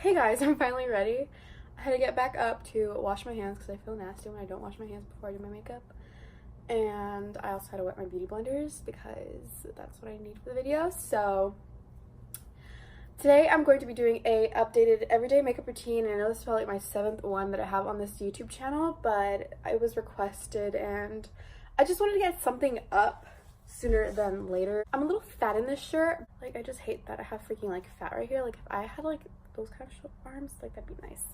Hey guys, I'm finally ready. I had to get back up to wash my hands because I feel nasty when I don't wash my hands before I do my makeup. And I also had to wet my beauty blenders because that's what I need for the video. So today I'm going to be doing a updated everyday makeup routine. And I know this is probably like my 7th one that I have on this YouTube channel, but it was requested and I just wanted to get something up sooner than later. I'm a little fat in this shirt. Like, I just hate that I have freaking like fat right here. Like, if I had like those kind of short arms, like, that'd be nice.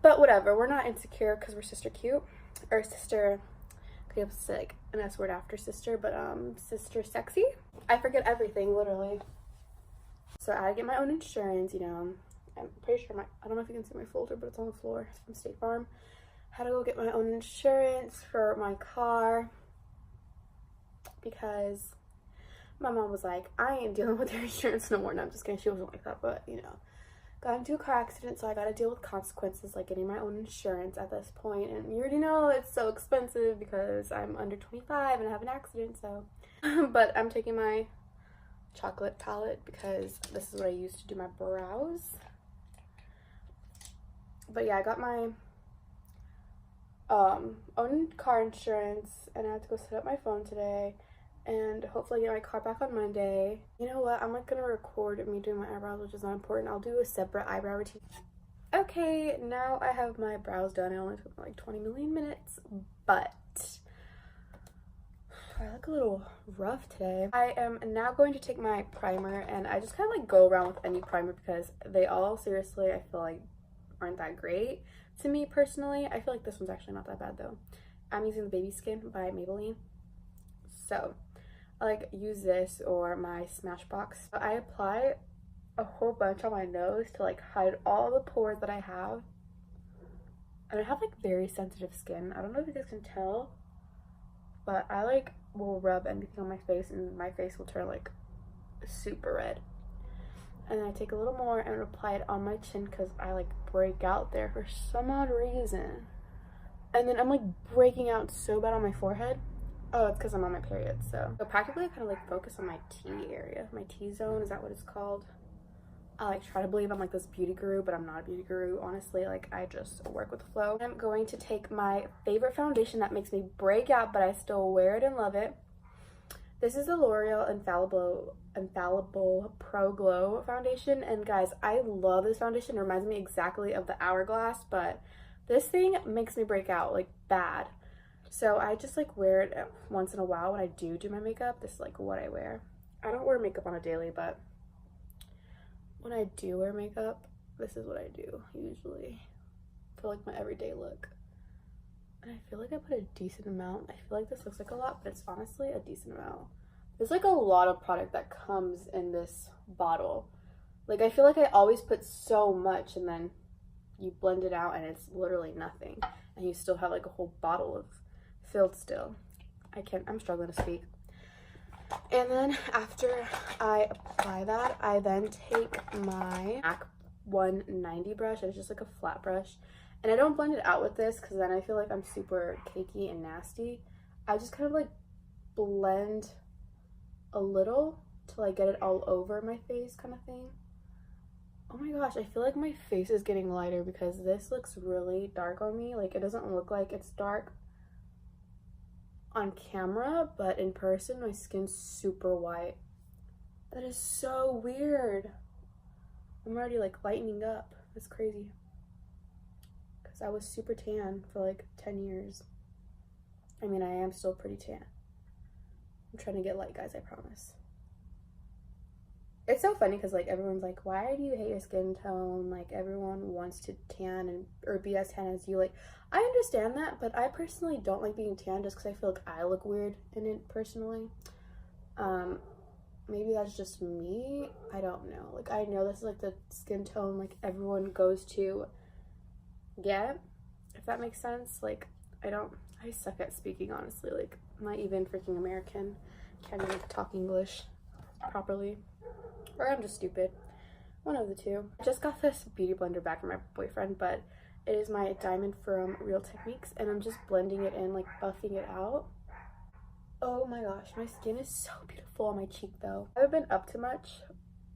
But whatever, we're not insecure because we're sister cute, or sister, could have like an S word after sister, but sister sexy. I forget everything literally. So I had to get my own insurance, you know. I'm pretty sure I don't know if you can see my folder, but it's on the floor. It's from State Farm. Had to go get my own insurance for my car because my mom was like, I ain't dealing with your insurance no more. And I'm just kidding, she wasn't like that, but you know, got into a car accident, so I got to deal with consequences like getting my own insurance at this point. And you already know it's so expensive because I'm under 25 and I have an accident. So but I'm taking my chocolate palette because this is what I use to do my brows. But yeah, I got my own car insurance and I have to go set up my phone today and hopefully get my car back on Monday. You know what, I'm not gonna record me doing my eyebrows, which is not important. I'll do a separate eyebrow routine. Okay, now I have my brows done. It only took like 20 million minutes, but I look a little rough today. I am now going to take my primer and I just kind of like go around with any primer because they all seriously, I feel like, aren't that great to me personally. I feel like this one's actually not that bad though. I'm using the Baby Skin by Maybelline. So I like use this or my Smashbox. I apply a whole bunch on my nose to like hide all the pores that I have. And I have like very sensitive skin. I don't know if you guys can tell, but I like will rub anything on my face and my face will turn like super red. And then I take a little more and apply it on my chin because I like break out there for some odd reason. And then I'm like breaking out so bad on my forehead. Oh, it's because I'm on my period. So practically I kind of like focus on my T area, my T-zone, is that what it's called? I like try to believe I'm like this beauty guru, but I'm not a beauty guru, honestly. Like, I just work with the flow. I'm going to take my favorite foundation that makes me break out, but I still wear it and love it. This is the L'Oreal Infallible Pro Glow foundation, and guys, I love this foundation. It reminds me exactly of the Hourglass, but this thing makes me break out like bad. So I just like wear it once in a while when I do my makeup. This is like what I wear. I don't wear makeup on a daily, but when I do wear makeup, this is what I do usually for like my everyday look. And I feel like I put a decent amount. I feel like this looks like a lot, but it's honestly a decent amount. There's like a lot of product that comes in this bottle. Like, I feel like I always put so much and then you blend it out and it's literally nothing. And you still have like a whole bottle of filled still. I'm struggling to speak. And then after I apply that, I then take my MAC 190 brush. It's just like a flat brush. And I don't blend it out with this because then I feel like I'm super cakey and nasty. I just kind of like blend a little till I get it all over my face kind of thing. Oh my gosh, I feel like my face is getting lighter because this looks really dark on me. Like, it doesn't look like it's dark on camera, but in person my skin's super white. That is so weird. I'm already like lightening up. That's crazy. Because I was super tan for like 10 years. I mean, I am still pretty tan. I'm trying to get light, guys, I promise. It's so funny because like everyone's like, why do you hate your skin tone? Like, everyone wants to tan and or be as tan as you. Like, I understand that, but I personally don't like being tan just because I feel like I look weird in it personally. Maybe that's just me. I don't know. Like, I know this is like the skin tone like everyone goes to get, if that makes sense. Like, I suck at speaking, honestly. Like, I'm not even freaking American. Can't even talk English properly. Or I'm just stupid. One of the two. I just got this beauty blender back from my boyfriend, but it is my diamond from Real Techniques, and I'm just blending it in, like buffing it out. Oh my gosh, my skin is so beautiful on my cheek though. I haven't been up to much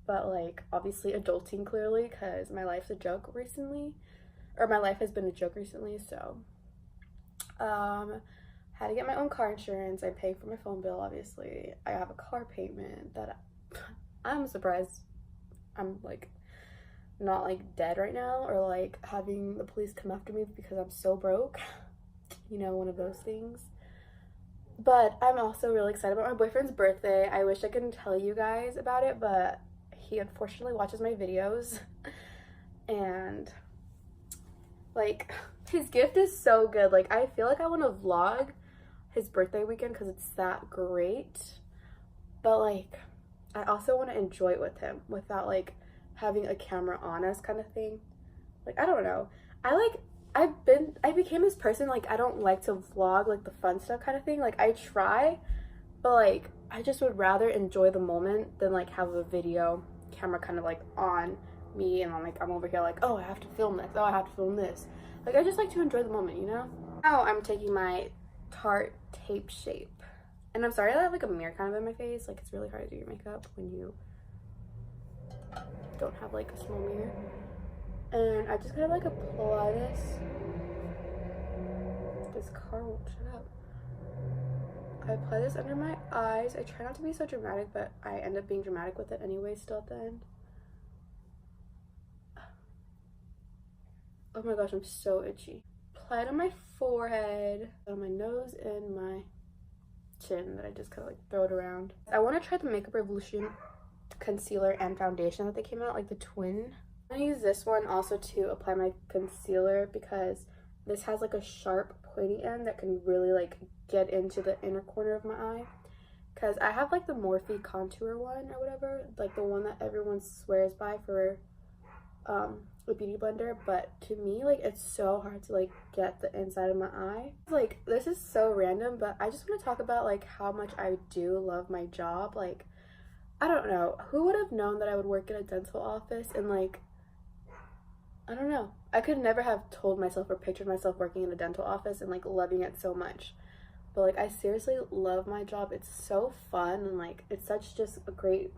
but like obviously adulting clearly, because my life's a joke recently, or my life has been a joke recently. So had to get my own car insurance. I'm paying for my phone bill, obviously. I have a car payment that I'm surprised I'm like not like dead right now, or like having the police come after me because I'm so broke, you know, one of those things. But I'm also really excited about my boyfriend's birthday. I wish I could tell you guys about it, but he unfortunately watches my videos and like his gift is so good. Like I feel like I want to vlog his birthday weekend because it's that great, but like I also want to enjoy it with him without like having a camera on us kind of thing. Like I don't know, I became this person, like I don't like to vlog like the fun stuff kind of thing. Like I try, but like I just would rather enjoy the moment than like have a video camera kind of like on me and I'm over here like, oh I have to film this, oh I have to film this. Like I just like to enjoy the moment, you know. Now I'm taking my Tarte Tape Shape, and I'm sorry I have like a mirror kind of in my face. Like it's really hard to do your makeup when you don't have like a small mirror. And I just kind of like apply this. This car won't shut up. I apply this under my eyes. I try not to be so dramatic, but I end up being dramatic with it anyway still at the end. Oh my gosh, I'm so itchy. Apply it on my forehead, on my nose, and my chin that I just kind of like throw it around. I want to try the Makeup Revolution concealer and foundation that they came out, like the twin. I'm gonna use this one also to apply my concealer because this has like a sharp pointy end that can really like get into the inner corner of my eye. Because I have like the Morphe contour one or whatever, like the one that everyone swears by for a beauty blender, but to me like it's so hard to like get the inside of my eye. Like this is so random, but I just want to talk about like how much I do love my job. Like I don't know, who would have known that I would work in a dental office, and like I don't know, I could never have told myself or pictured myself working in a dental office and like loving it so much. But like I seriously love my job. It's so fun, and like it's such just a great,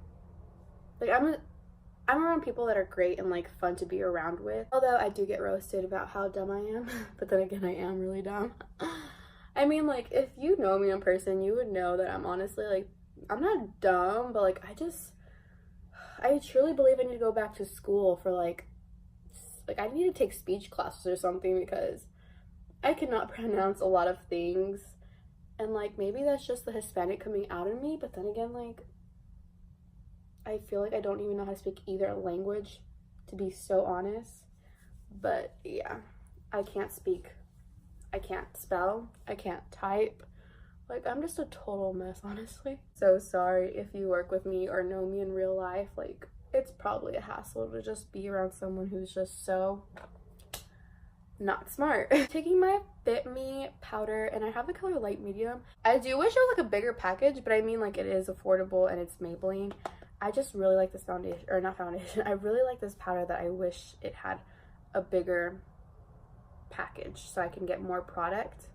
like I'm around people that are great and like fun to be around with. Although I do get roasted about how dumb I am, but then again I am really dumb. I mean, like if you know me in person, you would know that I'm honestly like, I'm not dumb, but like I truly believe I need to go back to school for like I need to take speech classes or something, because I cannot pronounce a lot of things, and like maybe that's just the Hispanic coming out in me, but then again like I feel like I don't even know how to speak either language, to be so honest. But yeah, I can't speak, I can't spell, I can't type. Like I'm just a total mess, honestly. So sorry if you work with me or know me in real life. Like it's probably a hassle to just be around someone who's just so not smart. Taking my Fit Me powder, and I have the color light medium. I do wish it was like a bigger package, but I mean like it is affordable and it's Maybelline. I just really like this foundation, or not foundation, I really like this powder that I wish it had a bigger package so I can get more product.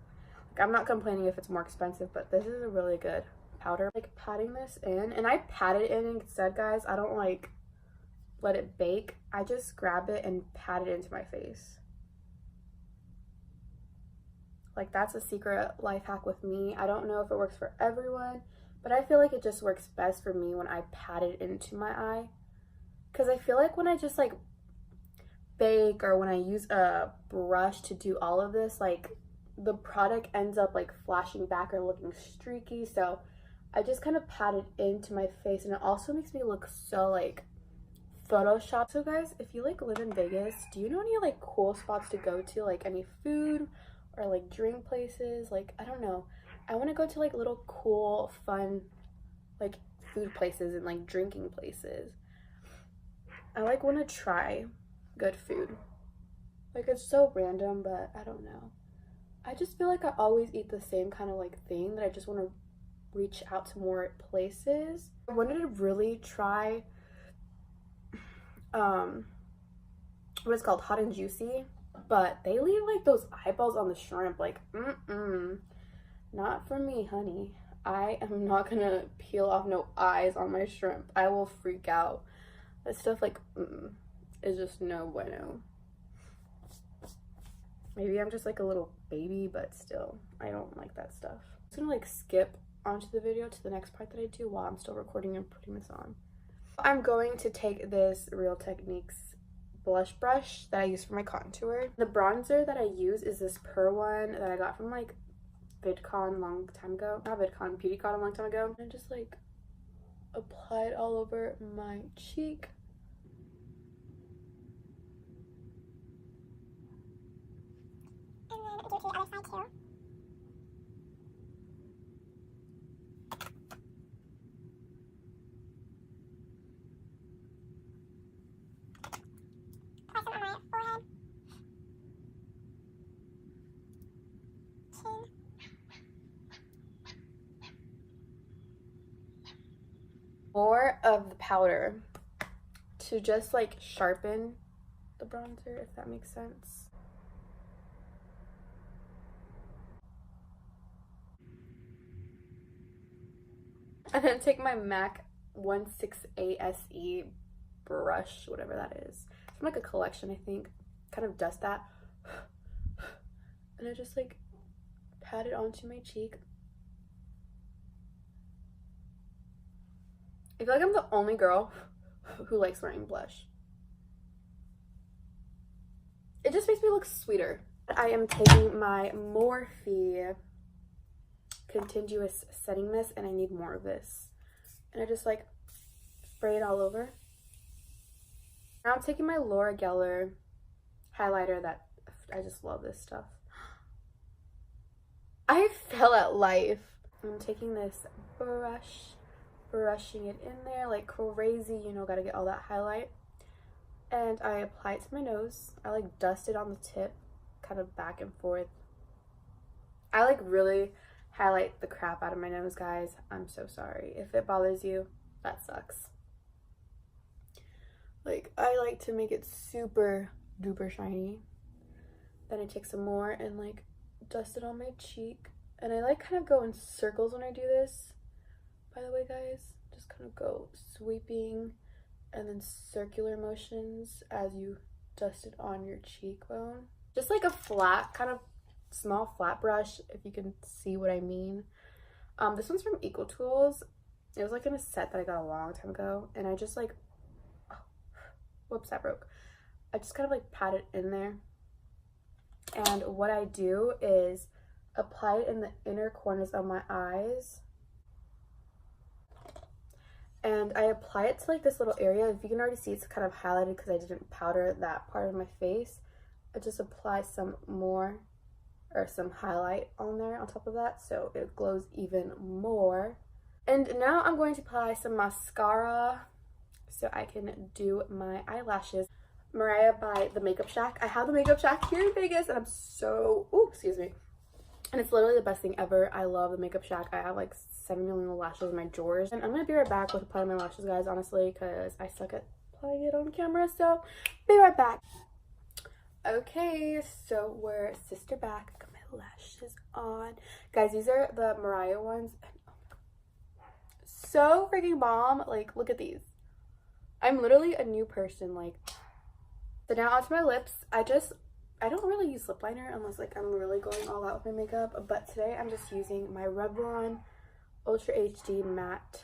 Like I'm not complaining if it's more expensive, but this is a really good powder. Like patting this in, and I pat it in instead, guys. I don't like let it bake. I just grab it and pat it into my face. Like that's a secret life hack with me. I don't know if it works for everyone, but I feel like it just works best for me when I pat it into my eye. Because I feel like when I just like bake, or when I use a brush to do all of this, like the product ends up like flashing back or looking streaky. So I just kind of pat it into my face, and it also makes me look so like Photoshop. So guys, if you like live in Vegas, do you know any like cool spots to go to, like any food or like drink places? Like I don't know, I want to go to like little cool fun like food places and like drinking places. I like want to try good food. Like it's so random, but I don't know, I just feel like I always eat the same kind of like thing, that I just want to reach out to more places. I wanted to really try what is called Hot and Juicy, but they leave like those eyeballs on the shrimp. Like not for me, honey. I am not gonna peel off no eyes on my shrimp. I will freak out. That stuff like is just no bueno. Maybe I'm just like a little baby, but still, I don't like that stuff. I'm just gonna like skip onto the video to the next part that I do while I'm still recording and putting this on. I'm going to take this Real Techniques blush brush that I use for my contour. The bronzer that I use is this Purr one that I got from like VidCon a long time ago. Not VidCon, BeautyCon a long time ago. And just like apply it all over my cheek. And then do it to the other side too. Apply some on my forehead. Chin. More of the powder to just like sharpen the bronzer, if that makes sense. And then take my MAC 168 SE brush, whatever that is. It's from like a collection, I think. Kind of dust that. And I just like pat it onto my cheek. I feel like I'm the only girl who likes wearing blush. It just makes me look sweeter. I am taking my Morphe Continuous Setting Mist, and I need more of this. And I just like spray it all over. Now I'm taking my Laura Geller highlighter that I just love this stuff. I fell at life. I'm taking this brush, brushing it in there like crazy, you know, gotta get all that highlight. And I apply it to my nose. I like dust it on the tip, kind of back and forth. I like really highlight the crap out of my nose, guys. I'm so sorry. If it bothers you, that sucks. Like, I like to make it super duper shiny. Then I take some more and like dust it on my cheek. And I like kind of go in circles when I do this, by the way, guys. Just kind of go sweeping and then circular motions as you dust it on your cheekbone. Just like a flat, kind of small flat brush, if you can see what I mean. This one's from EcoTools. It was like in a set that I got a long time ago, and I just like, oh, whoops, that broke. I just kind of like pat it in there, and what I do is apply it in the inner corners of my eyes, and I apply it to like this little area. If you can already see, it's kind of highlighted because I didn't powder that part of my face. I just apply some more, or some highlight on there on top of that, so it glows even more. And now I'm going to apply some mascara so I can do my eyelashes. Mariah by The Makeup Shack. I have The Makeup Shack here in Vegas, and I'm so, ooh, excuse me. And it's literally the best thing ever. I love The Makeup Shack. I have like 7 million lashes in my drawers. And I'm going to be right back with applying my lashes, guys, honestly, because I suck at applying it on camera. So, be right back. Okay, so we're sister back. I got my lashes on. Guys, these are the Mariah ones. So freaking bomb. Like, look at these. I'm literally a new person. Like, so now onto my lips. I don't really use lip liner unless like I'm really going all out with my makeup. But today I'm just using my Revlon Ultra HD Matte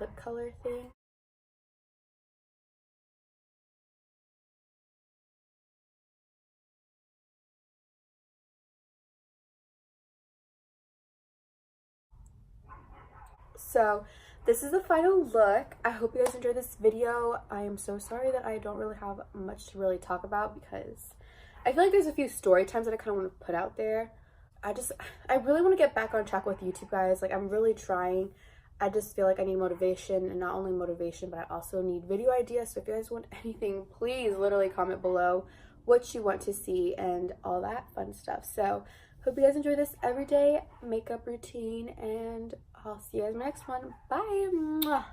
lip color thing. So this is the final look. I hope you guys enjoyed this video. I am so sorry that I don't really have much to really talk about because I feel like there's a few story times that I kind of want to put out there. I really want to get back on track with YouTube, guys. Like, I'm really trying. I just feel like I need motivation, and not only motivation, but I also need video ideas. So if you guys want anything, please literally comment below what you want to see and all that fun stuff. So hope you guys enjoy this everyday makeup routine, and I'll see you guys in my next one. Bye. Mwah.